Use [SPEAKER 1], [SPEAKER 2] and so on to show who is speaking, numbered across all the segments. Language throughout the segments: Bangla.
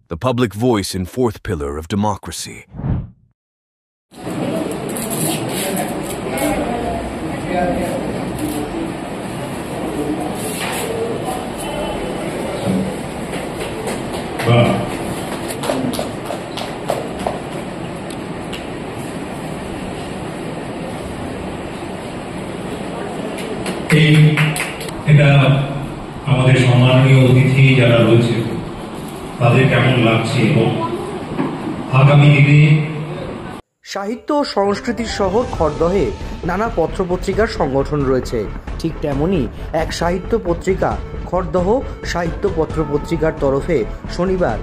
[SPEAKER 1] the public voice and fourth pillar of democracy.
[SPEAKER 2] এটা আমাদের সম্মানীয় অতিথি যারা রয়েছে তাদের কেমন লাগছে এবং আগামী দিনে
[SPEAKER 3] সাহিত্য ও সংস্কৃতির শহর খড়দহে নানা পত্রপত্রিকার সংগঠন রয়েছে। ঠিক তেমনই এক সাহিত্য পত্রিকা খড়দহ সাহিত্য পত্রপত্রিকার তরফে শনিবার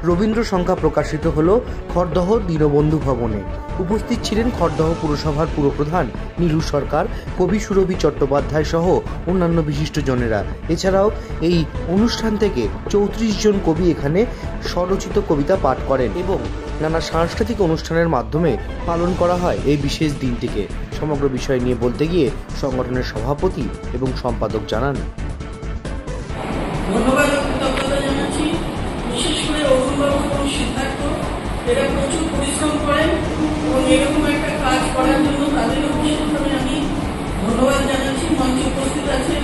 [SPEAKER 3] রবীন্দ্র সংখ্যা প্রকাশিত হল খড়দহ দীনবন্ধু ভবনে। উপস্থিত ছিলেন খড়দহ পুরসভার পুরপ্রধান নীলু সরকার, কবি সুরভি চট্টোপাধ্যায় সহ অন্যান্য বিশিষ্টজনেরা। এছাড়াও এই অনুষ্ঠান থেকে 34 জন কবি এখানে স্বরচিত কবিতা পাঠ করেন এবং নানা সাংস্কৃতিক অনুষ্ঠানের মাধ্যমে পালন করা হয় এই বিশেষ দিনটিকে। সমগ্র বিষয় নিয়ে বলতে গিয়ে সংগঠনের সভাপতি এবং সম্পাদক জানান,
[SPEAKER 4] ধন্যবাদ কৃতজ্ঞতা জানাচ্ছি বিশেষ করে অরুণবাবু এবং সিদ্ধার্থ, এরা প্রচুর পরিশ্রম করেন এবং এরকম একটা কাজ করার জন্য তাদেরও বিশেষভাবে আমি ধন্যবাদ জানাচ্ছি। মঞ্চে উপস্থিত আছেন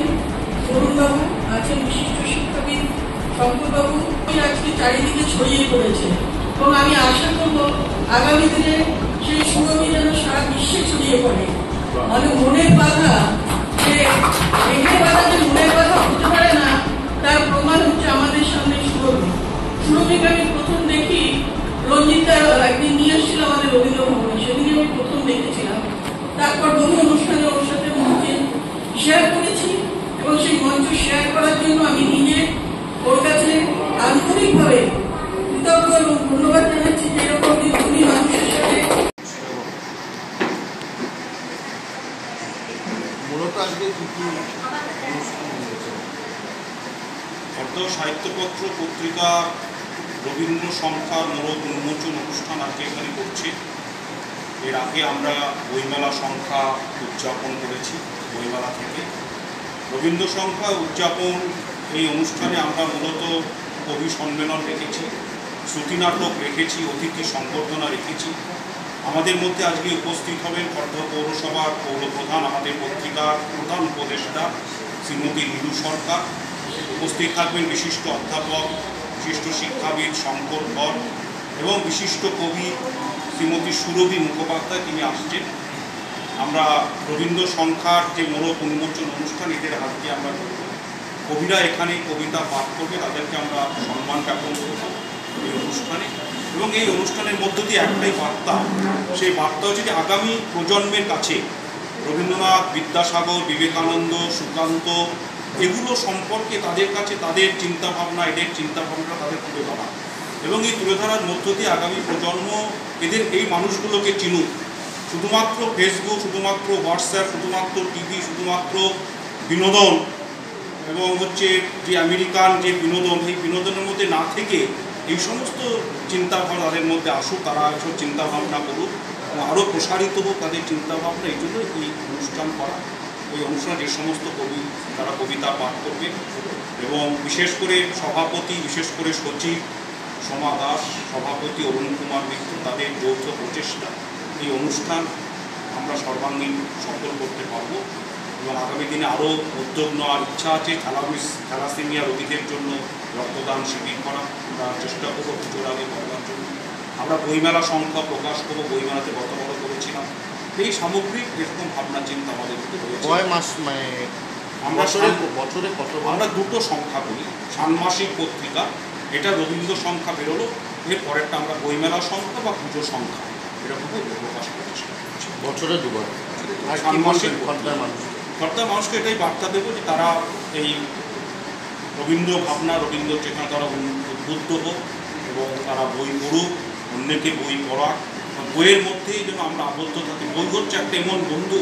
[SPEAKER 4] অরুণবাবু, আছেন বিশিষ্ট শিক্ষাবিদ শঙ্করবাবু, আজকে চারিদিকে ছড়িয়ে পড়েছে এবং আমি আশা করব আগামী দিনে সেই সুরভি যেন সারা বিশ্বে ছড়িয়ে পড়ে। মানে মনের বাধা, যে মেঘের বাধা যে মনের বাধা হতে পারে না তার প্রমাণ হচ্ছে আমাদের সামনে সুরভি। সুরভিকে আমি প্রথম দেখি রঞ্জিতা একদিন নিয়ে এসেছিল আমাদের রবীন্দ্র ভবনে, সেদিকে আমি প্রথম দেখেছিলাম। তারপর বহু অনুষ্ঠানে ওর সাথে মঞ্চে শেয়ার করেছি এবং সেই মঞ্চ শেয়ার করার জন্য আমি নিজে ওর কাছে আন্তরিকভাবে কৃতজ্ঞ এবং ধন্যবাদ জানাচ্ছি যে এরকম দিনগুলি মানুষের সাথে।
[SPEAKER 5] মূলত আজকে কি কি
[SPEAKER 6] খড়দহ সাহিত্যপত্র পত্রিকা রবীন্দ্র সংখ্যার মোড়ক উন্মোচন অনুষ্ঠান আজকে এখানে করছে। এর আগে আমরা বইমেলা সংখ্যা উদযাপন করেছি। বইমেলা থেকে রবীন্দ্র সংখ্যা উদযাপন এই অনুষ্ঠানে আমরা মূলত কবি সম্মেলন রেখেছি, শ্রুতিনাটক রেখেছি, অতিথি সংবর্ধনা রেখেছি। আমাদের মধ্যে আজকে উপস্থিত হবেন খড়দহ পৌরসভার পৌরপ্রধান, আমাদের পত্রিকার প্রধান উপদেষ্টা শ্রীমতী নীলু সরকার। উপস্থিত থাকবেন বিশিষ্ট অধ্যাপক, বিশিষ্ট শিক্ষাবিদ শঙ্কর ধর এবং বিশিষ্ট কবি শ্রীমতী সুরভি মুখোপাধ্যায়, তিনি আসছেন। আমরা রবীন্দ্র সংখ্যার যে মোড়ক উন্মোচন অনুষ্ঠান, এদের হাত দিয়ে আমরা করব। কবিরা এখানে কবিতা পাঠ করবে, তাদেরকে আমরা সম্মান জ্ঞাপন করব এই অনুষ্ঠানে। এবং এই অনুষ্ঠানের মধ্য দিয়ে একটাই বার্তা, সেই বার্তা হচ্ছে যে আগামী প্রজন্মের কাছে রবীন্দ্রনাথ, বিদ্যাসাগর, বিবেকানন্দ, সুকান্ত এগুলো সম্পর্কে তাদের কাছে তাদের চিন্তাভাবনা, এদের চিন্তাভাবনা তাদের তুলে ধরা এবং এই তুলে ধরার মধ্য দিয়ে আগামী প্রজন্ম এদের এই মানুষগুলোকে চিনুক। শুধুমাত্র ফেসবুক, শুধুমাত্র হোয়াটসঅ্যাপ, শুধুমাত্র টিভি, শুধুমাত্র বিনোদন এবং হচ্ছে যে আমেরিকান যে বিনোদন, এই বিনোদনের মধ্যে না থেকে এই সমস্ত চিন্তাভাবনা তাদের মধ্যে আসুক, তারা এইসব চিন্তাভাবনা করুক এবং আরও প্রসারিত হোক তাদের চিন্তাভাবনা। এই জন্য এই অনুষ্ঠান করা। এই অনুষ্ঠানে যে সমস্ত কবি তারা কবিতা পাঠ করবে এবং বিশেষ করে সভাপতি, বিশেষ করে সচিব সোমা দাস, সভাপতি অরুণ কুমার মিত্র, তাদের যৌথ প্রচেষ্টা এই অনুষ্ঠান আমরা সর্বাঙ্গীন সফল করতে পারব এবং আগামী দিনে আরও উদ্যোগ নেওয়ার ইচ্ছা আছে। থ্যালাসেমিয়া রোগীদের জন্য রক্তদান শিবির করা আমরা চেষ্টা করবো পুজোর আগে করার জন্য। আমরা বইমেলা সংখ্যা প্রকাশ করবো, বইমেলাতে গত বড় করেছিলাম। এই সামগ্রিক এরকম ভাবনা চিন্তা আমাদের মধ্যে রয়েছে। আমরা দুটো সংখ্যা করি, ষান্মাসিক পত্রিকা, এটা রবীন্দ্র সংখ্যা বেরোলো, এর পরেরটা আমরা বইমেলা সংখ্যা বা পুজো সংখ্যা এরকমই প্রকাশ করছি
[SPEAKER 5] বছরে দুবার।
[SPEAKER 6] আর ষান্মাসিক খড়দার মানুষকে এটাই বার্তা দেবো যে তারা এই রবীন্দ্র ভাবনা, রবীন্দ্র চেতনা তারা উদ্বুদ্ধ হোক এবং তারা বই পড়ুক, অন্যকে বই পড়া, বইয়ের মধ্যেই যেন আমরা আবদ্ধ থাকি। বই হচ্ছে একটা এমন বন্ধু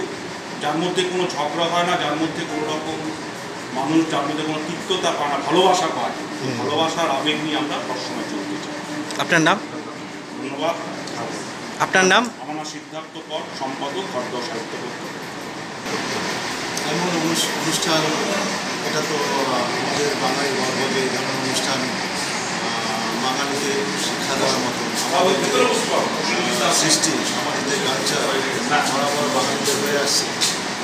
[SPEAKER 6] যার মধ্যে কোনো ঝগড়া হয় না, যার মধ্যে কোনো রকম মানুষ, যার মধ্যে কোনো তিক্ততা পায় না, ভালোবাসা পায়। ভালোবাসার আবেগ নিয়ে আমরা সবসময় চলতে চাই।
[SPEAKER 3] আপনার নাম?
[SPEAKER 6] ধন্যবাদ।
[SPEAKER 3] আপনার নাম?
[SPEAKER 6] আমার নাম সিদ্ধার্থ কর, সম্পাদক খড়দহ সাহিত্য পত্র।
[SPEAKER 5] এমন অনুষ্ঠান, এটা তো আমাদের বাঙালি গর্ব যে এই ধরনের অনুষ্ঠান বাঙালিদের আমাদেরকে শিক্ষা দেওয়ার মতন আমাদের সৃষ্টি, আমাদের যে কালচার বরাবর বাঙালিদের হয়ে আসছে,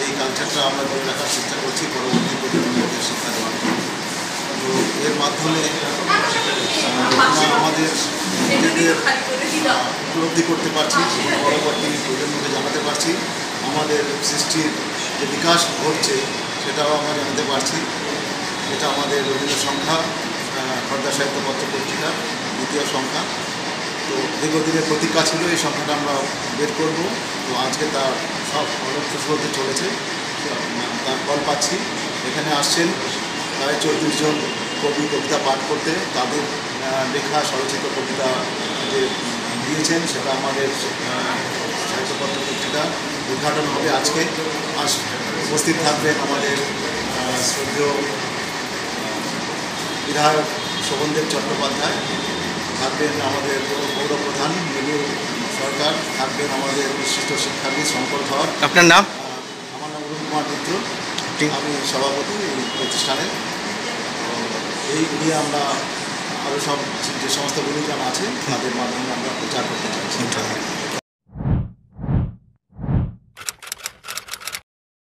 [SPEAKER 5] এই কালচারটা আমরা ধরে রাখার চেষ্টা করছি পরবর্তী প্রজন্মকে শিক্ষা দেওয়ার জন্য। তো এর মাধ্যমে আমরা আমাদের নিজেদের উপলব্ধি করতে পারছি, পরবর্তী প্রজন্মকে জানাতে পারছি, আমাদের সৃষ্টির যে বিকাশ ঘটছে সেটাও আমরা জানাতে পারছি। এটা আমাদের রবীন্দ্র সংখ্যা, খর্দা সাহিত্য পত্র পত্রিকার দ্বিতীয় সংখ্যা। তো দীর্ঘদিনের প্রতীক্ষা ছিল, এই সংখ্যাটা আমরা বের করব। তো আজকে তার সব ফলপ্রসূ হতে চলেছে, তার ফল পাচ্ছি। এখানে আসছেন প্রায় 40 জন কবি কবিতা পাঠ করতে, তাদের লেখা স্বরচিত কবিতা যে দিয়েছেন সেটা আমাদের সাহিত্যপত্র পত্রিকা উদ্ঘাটন হবে আজকে। উপস্থিত থাকবেন আমাদের শ্রদ্ধেয় বিধায়ক শোভনদেব চট্টোপাধ্যায়, থাকবেন আমাদের পৌরপ্রধান নীলু সরকার, থাকবেন আমাদের বিশিষ্ট শিক্ষাবিদ শঙ্কর ধর।
[SPEAKER 7] আপনার নাম?
[SPEAKER 5] আমার নাম অরুণ কুমার মিত্র, আমি সভাপতি এই প্রতিষ্ঠানে। এই নিয়ে আমরা আরও সব যে সমস্ত গুরুজন আছে তাদের মাধ্যমে আমরা প্রচার করতে চাইছি।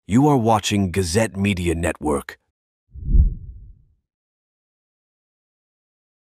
[SPEAKER 1] You are watching Gazette Media Network.